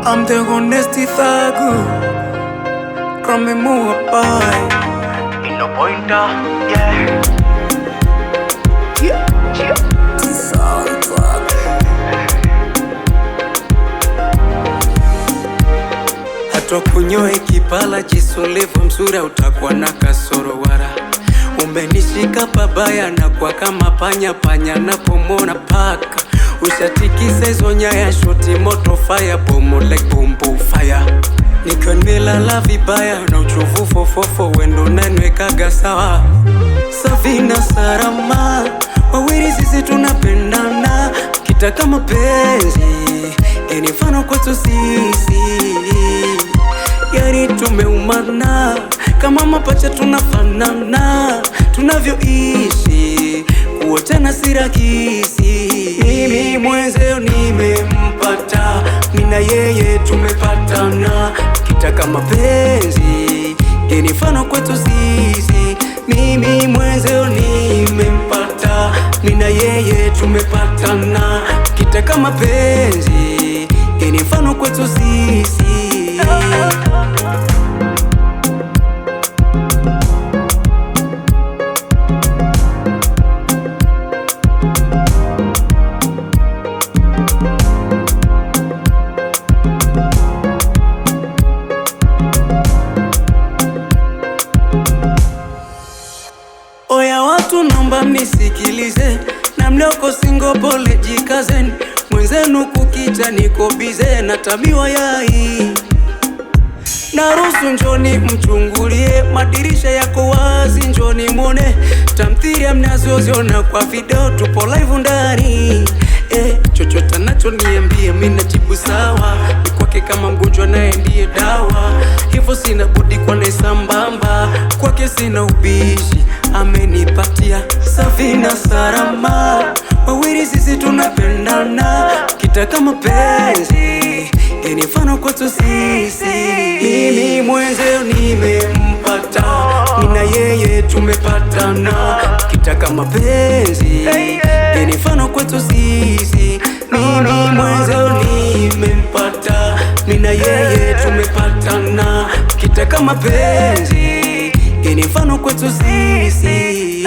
I'm the honesty thagu Krame mua pai Ino pointer, yeah Hato kunyoe kipala jisolevu msura utakuwa na kasoro wara Umenishika pabaya na kwa kama panya na pomona paka Ushatikisa hizo nyaya shoti moto fire bomo like bombo fire Nikonela la vibaya na uchovu fofofo wendo nanwekaga sawa Safina Sarama wawili sisi tunapendana Kitaka mapenzi mfano kwetu sisi Yani tumeumana kama mapacha tunafanana Tunavyoishi kuotana si rahisi Mimi mwenzeo nimempata Mina yeye tumepatana Kitaka mapenzi mfano kwetu sisi Mimi mwenzeo nimempata Mina yeye tumepatana Kitaka mapenzi mfano kwetu sisi Oya watu nomba mnisikilize Na mlioko singo pole jikazeni Mwenzenu kukita niko bize na tamiwa yai Narusu njoni mchungulie Madirisha yako wazi njoni mwone Tamthiria mnazoziona kwa video tupo live ndani Chochota nacho niambie mina jibu sawa Ni kwake kama mgonjwa naye ndiye dawa Hivo sina budi kwa nae sambamba Kwake sina ubishi amenipatia Safina Sarama wawili sisi tunapendana Kitaka mapenzi mfano kwetu sisi Mimi mwenzeo nimempata Mina yeye tumepatana Kitaka mapenzi mfano kwetu sisi Mimi mwenzeo nimempata Mina yeye tumepatana Kitaka mapenzi mfano kwetu sisi